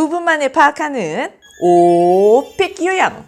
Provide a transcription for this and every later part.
부분만에 파악하는 오픽 유형.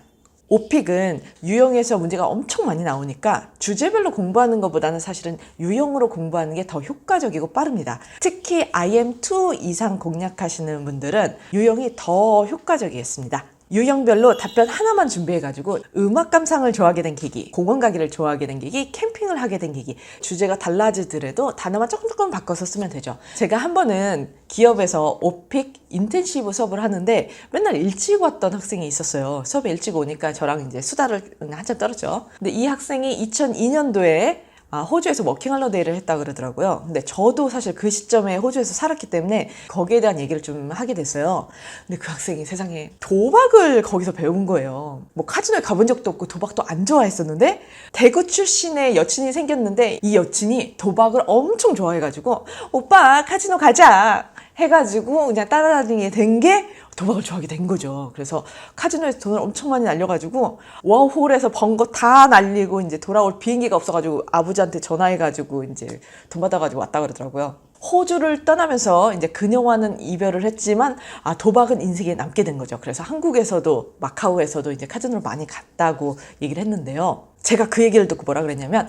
오픽은 유형에서 문제가 엄청 많이 나오니까 주제별로 공부하는 것보다는 사실은 유형으로 공부하는 게 더 효과적이고 빠릅니다. 특히 IM2 이상 공략하시는 분들은 유형이 더 효과적이겠습니다. 유형별로 답변 하나만 준비해가지고 음악 감상을 좋아하게 된 계기, 공원 가기를 좋아하게 된 계기, 캠핑을 하게 된 계기, 주제가 달라지더라도 단어만 조금 바꿔서 쓰면 되죠. 제가 한 번은 기업에서 오픽 인텐시브 수업을 하는데 맨날 일찍 왔던 학생이 있었어요. 수업에 일찍 오니까 저랑 이제 수다를 한참 떨었죠. 근데 이 학생이 2002년도에 호주에서 워킹홀리데이를 했다 그러더라고요. 근데 저도 사실 그 시점에 호주에서 살았기 때문에 거기에 대한 얘기를 좀 하게 됐어요. 근데 그 학생이 세상에 도박을 거기서 배운 거예요. 뭐 카지노에 가본 적도 없고 도박도 안 좋아했었는데 대구 출신의 여친이 생겼는데 이 여친이 도박을 엄청 좋아해가지고 오빠 카지노 가자 해가지고 그냥 따라다니게 된 게 도박을 좋아하게 된 거죠. 그래서 카지노에서 돈을 엄청 많이 날려가지고 워홀에서 번 거 다 날리고 이제 돌아올 비행기가 없어가지고 아버지한테 전화해가지고 이제 돈 받아가지고 왔다 그러더라고요. 호주를 떠나면서 이제 그녀와는 이별을 했지만 도박은 인생에 남게 된 거죠. 그래서 한국에서도 마카오에서도 이제 카지노를 많이 갔다고 얘기를 했는데요. 제가 그 얘기를 듣고 뭐라 그랬냐면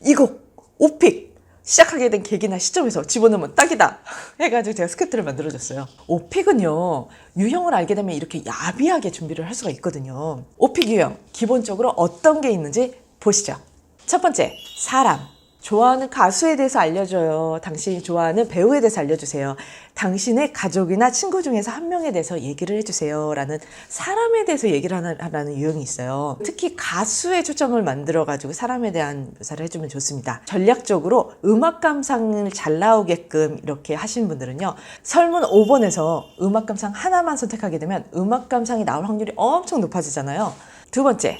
이거 오픽 시작하게 된 계기나 시점에서 집어넣으면 딱이다 해가지고 제가 스크립트를 만들어줬어요. 오픽은요, 유형을 알게 되면 이렇게 야비하게 준비를 할 수가 있거든요. 오픽 유형, 기본적으로 어떤 게 있는지 보시죠. 첫 번째, 사람. 좋아하는 가수에 대해서 알려줘요. 당신이 좋아하는 배우에 대해서 알려주세요. 당신의 가족이나 친구 중에서 한 명에 대해서 얘기를 해주세요. 라는 사람에 대해서 얘기를 하라는 유형이 있어요. 특히 가수에 초점을 만들어가지고 사람에 대한 묘사를 해주면 좋습니다. 전략적으로 음악 감상을 잘 나오게끔 이렇게 하시는 분들은요. 설문 5번에서 음악 감상 하나만 선택하게 되면 음악 감상이 나올 확률이 엄청 높아지잖아요. 두 번째,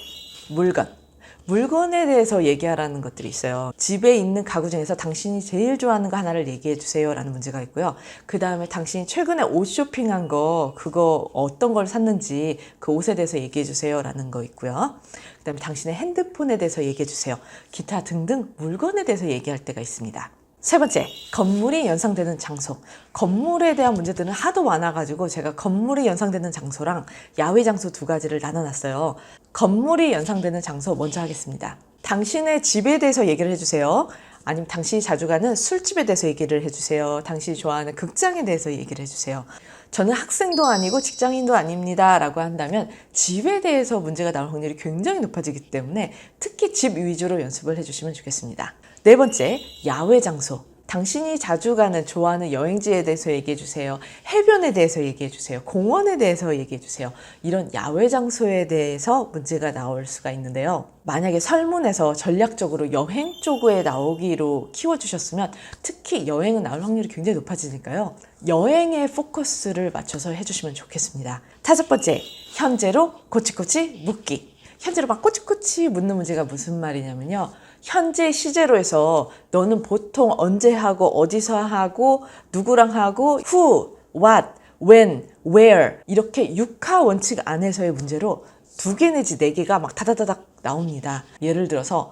물건. 물건에 대해서 얘기하라는 것들이 있어요. 집에 있는 가구 중에서 당신이 제일 좋아하는 거 하나를 얘기해 주세요 라는 문제가 있고요. 그 다음에 당신이 최근에 옷 쇼핑한 거 그거 어떤 걸 샀는지 그 옷에 대해서 얘기해 주세요 라는 거 있고요. 그 다음에 당신의 핸드폰에 대해서 얘기해 주세요. 기타 등등 물건에 대해서 얘기할 때가 있습니다. 세 번째, 건물이 연상되는 장소. 건물에 대한 문제들은 하도 많아가지고 제가 건물이 연상되는 장소랑 야외 장소 두 가지를 나눠놨어요. 건물이 연상되는 장소 먼저 하겠습니다. 당신의 집에 대해서 얘기를 해주세요. 아니면 당신이 자주 가는 술집에 대해서 얘기를 해주세요. 당신이 좋아하는 극장에 대해서 얘기를 해주세요. 저는 학생도 아니고 직장인도 아닙니다 라고 한다면 집에 대해서 문제가 나올 확률이 굉장히 높아지기 때문에 특히 집 위주로 연습을 해주시면 좋겠습니다. 네 번째, 야외 장소. 당신이 자주 가는 좋아하는 여행지에 대해서 얘기해 주세요. 해변에 대해서 얘기해 주세요. 공원에 대해서 얘기해 주세요. 이런 야외 장소에 대해서 문제가 나올 수가 있는데요. 만약에 설문에서 전략적으로 여행 쪽에 나오기로 키워주셨으면 특히 여행은 나올 확률이 굉장히 높아지니까요. 여행에 포커스를 맞춰서 해주시면 좋겠습니다. 다섯 번째, 현재로 꼬치꼬치 묻기. 현재로 막 꼬치꼬치 묻는 문제가 무슨 말이냐면요. 현재 시제로에서 너는 보통 언제 하고 어디서 하고 누구랑 하고 who, what, when, where 이렇게 육하 원칙 안에서의 문제로 2개 내지 4개가 막 다다다닥 나옵니다. 예를 들어서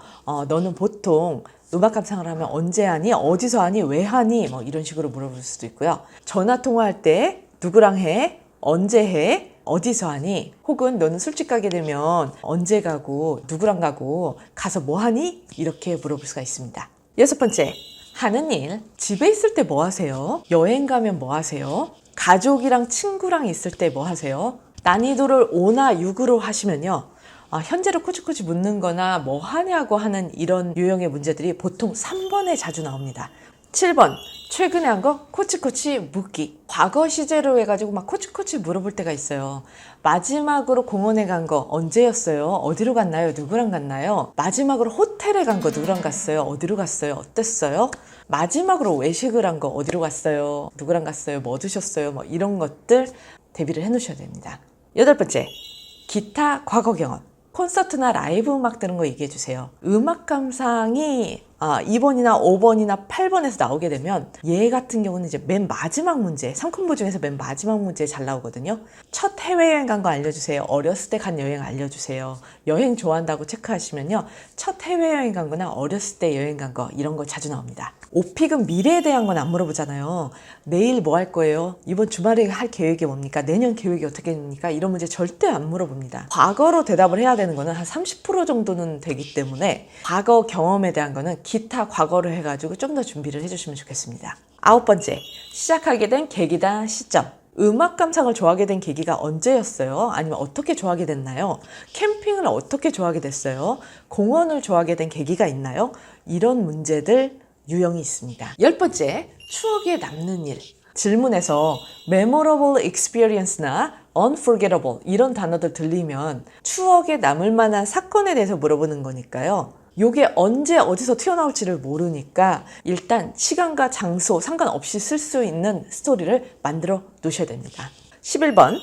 너는 보통 음악 감상을 하면 언제 하니? 어디서 하니? 왜 하니? 뭐 이런 식으로 물어볼 수도 있고요. 전화 통화할 때 누구랑 해? 언제 해? 어디서 하니? 혹은 너는 술집 가게 되면 언제 가고 누구랑 가고 가서 뭐 하니? 이렇게 물어볼 수가 있습니다. 여섯 번째, 하는 일. 집에 있을 때 뭐 하세요? 여행 가면 뭐 하세요? 가족이랑 친구랑 있을 때 뭐 하세요? 난이도를 5나 6으로 하시면요. 현재로 코치코치 묻는 거나 뭐 하냐고 하는 이런 유형의 문제들이 보통 3번에 자주 나옵니다. 7번, 최근에 한 거 코치코치 묻기. 과거 시제로 해가지고 막 코치코치 물어볼 때가 있어요. 마지막으로 공원에 간 거 언제였어요? 어디로 갔나요? 누구랑 갔나요? 마지막으로 호텔에 간 거 누구랑 갔어요? 어디로 갔어요? 어땠어요? 마지막으로 외식을 한 거 어디로 갔어요? 누구랑 갔어요? 뭐 드셨어요? 뭐 이런 것들 대비를 해 놓으셔야 됩니다. 여덟 번째, 기타 과거 경험. 콘서트나 라이브 음악 들은 거 얘기해 주세요. 음악 감상이 2번이나 5번이나 8번에서 나오게 되면 얘 같은 경우는 이제 맨 마지막 문제, 3콤보 중에서 맨 마지막 문제에 잘 나오거든요. 첫 해외여행 간 거 알려주세요. 어렸을 때 간 여행 알려주세요. 여행 좋아한다고 체크하시면요. 첫 해외여행 간 거나 어렸을 때 여행 간 거 이런 거 자주 나옵니다. 오픽은 미래에 대한 건 안 물어보잖아요. 내일 뭐 할 거예요? 이번 주말에 할 계획이 뭡니까? 내년 계획이 어떻게 됩니까? 이런 문제 절대 안 물어봅니다. 과거로 대답을 해야 되는 거는 한 30% 정도는 되기 때문에 과거 경험에 대한 거는 기타 과거로 해가지고 좀 더 준비를 해주시면 좋겠습니다. 9번째, 시작하게 된 계기다 시점. 음악 감상을 좋아하게 된 계기가 언제였어요? 아니면 어떻게 좋아하게 됐나요? 캠핑을 어떻게 좋아하게 됐어요? 공원을 좋아하게 된 계기가 있나요? 이런 문제들 유형이 있습니다. 10번째, 추억에 남는 일. 질문에서 memorable experience나 unforgettable 이런 단어들 들리면 추억에 남을 만한 사건에 대해서 물어보는 거니까요. 요게 언제 어디서 튀어나올지를 모르니까 일단 시간과 장소 상관없이 쓸 수 있는 스토리를 만들어 놓으셔야 됩니다. 11번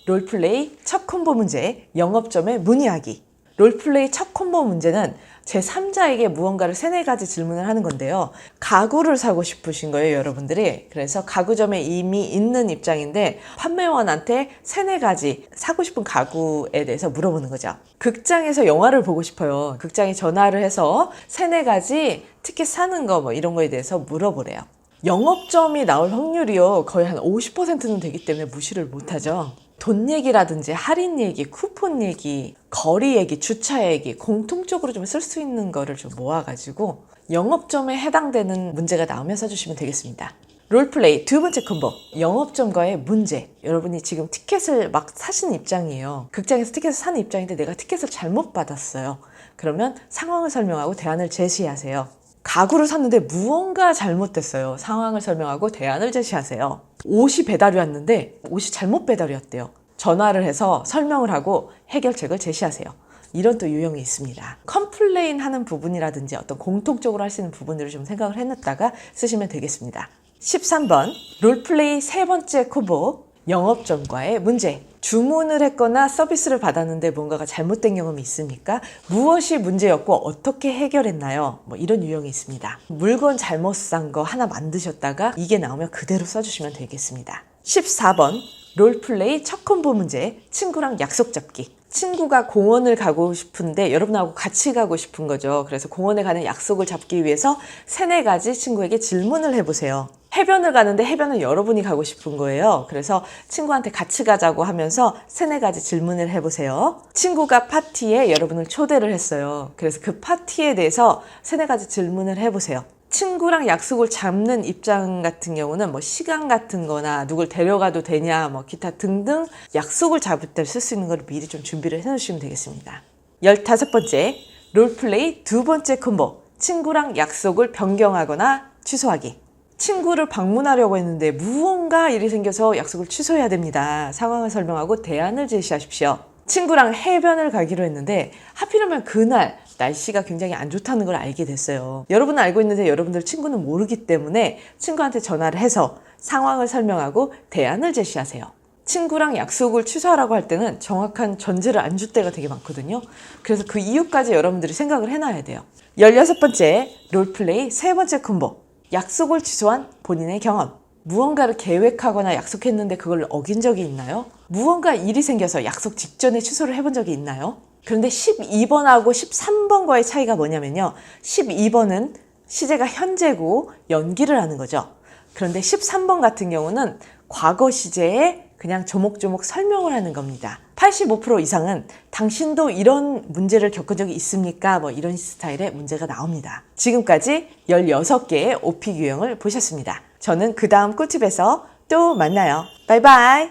롤플레이 첫 콤보 문제 영업점에 문의하기. 롤플레이 첫 콤보 문제는 제3자에게 무언가를 3-4가지 질문을 하는 건데요. 가구를 사고 싶으신 거예요, 여러분들이. 그래서 가구점에 이미 있는 입장인데 판매원한테 3-4가지 사고 싶은 가구에 대해서 물어보는 거죠. 극장에서 영화를 보고 싶어요. 극장에 전화를 해서 3-4가지 티켓 사는 거 뭐 이런 거에 대해서 물어보래요. 영업점이 나올 확률이요. 거의 한 50%는 되기 때문에 무시를 못하죠. 돈 얘기라든지 할인 얘기, 쿠폰 얘기, 거리 얘기, 주차 얘기 공통적으로 좀 쓸 수 있는 거를 좀 모아가지고 영업점에 해당되는 문제가 나오면 써주시면 되겠습니다. 롤플레이 두 번째 콤보 영업점과의 문제. 여러분이 지금 티켓을 막 사신 입장이에요. 극장에서 티켓을 사는 입장인데 내가 티켓을 잘못 받았어요. 그러면 상황을 설명하고 대안을 제시하세요. 가구를 샀는데 무언가 잘못됐어요. 상황을 설명하고 대안을 제시하세요. 옷이 배달이 왔는데 옷이 잘못 배달이 왔대요. 전화를 해서 설명을 하고 해결책을 제시하세요. 이런 또 유형이 있습니다. 컴플레인 하는 부분이라든지 어떤 공통적으로 할 수 있는 부분들을 좀 생각을 해놨다가 쓰시면 되겠습니다. 13번 롤플레이 세 번째 콤보 영업점과의 문제. 주문을 했거나 서비스를 받았는데 뭔가가 잘못된 경험이 있습니까? 무엇이 문제였고 어떻게 해결했나요? 뭐 이런 유형이 있습니다. 물건 잘못 산 거 하나 만드셨다가 이게 나오면 그대로 써주시면 되겠습니다. 14번 롤플레이 첫 콤보 문제 친구랑 약속 잡기. 친구가 공원을 가고 싶은데 여러분하고 같이 가고 싶은 거죠. 그래서 공원에 가는 약속을 잡기 위해서 3-4가지 친구에게 질문을 해보세요. 해변을 가는데 해변은 여러분이 가고 싶은 거예요. 그래서 친구한테 같이 가자고 하면서 3-4가지 질문을 해보세요. 친구가 파티에 여러분을 초대를 했어요. 그래서 그 파티에 대해서 3-4가지 질문을 해보세요. 친구랑 약속을 잡는 입장 같은 경우는 뭐 시간 같은 거나 누굴 데려가도 되냐 뭐 기타 등등 약속을 잡을 때 쓸 수 있는 걸 미리 좀 준비를 해 놓으시면 되겠습니다. 15번째 롤플레이 두 번째 콤보 친구랑 약속을 변경하거나 취소하기. 친구를 방문하려고 했는데 무언가 일이 생겨서 약속을 취소해야 됩니다. 상황을 설명하고 대안을 제시하십시오. 친구랑 해변을 가기로 했는데 하필이면 그날 날씨가 굉장히 안 좋다는 걸 알게 됐어요. 여러분은 알고 있는데 여러분들 친구는 모르기 때문에 친구한테 전화를 해서 상황을 설명하고 대안을 제시하세요. 친구랑 약속을 취소하라고 할 때는 정확한 전제를 안 줄 때가 되게 많거든요. 그래서 그 이유까지 여러분들이 생각을 해놔야 돼요. 16번째 롤플레이 세 번째 콤보 약속을 취소한 본인의 경험. 무언가를 계획하거나 약속했는데 그걸 어긴 적이 있나요? 무언가 일이 생겨서 약속 직전에 취소를 해본 적이 있나요? 그런데 12번하고 13번과의 차이가 뭐냐면요. 12번은 시제가 현재고 연기를 하는 거죠. 그런데 13번 같은 경우는 과거 시제에 그냥 조목조목 설명을 하는 겁니다. 85% 이상은 당신도 이런 문제를 겪은 적이 있습니까? 뭐 이런 스타일의 문제가 나옵니다. 지금까지 16개의 오픽 유형을 보셨습니다. 저는 그 다음 꿀팁에서 또 만나요. 바이바이.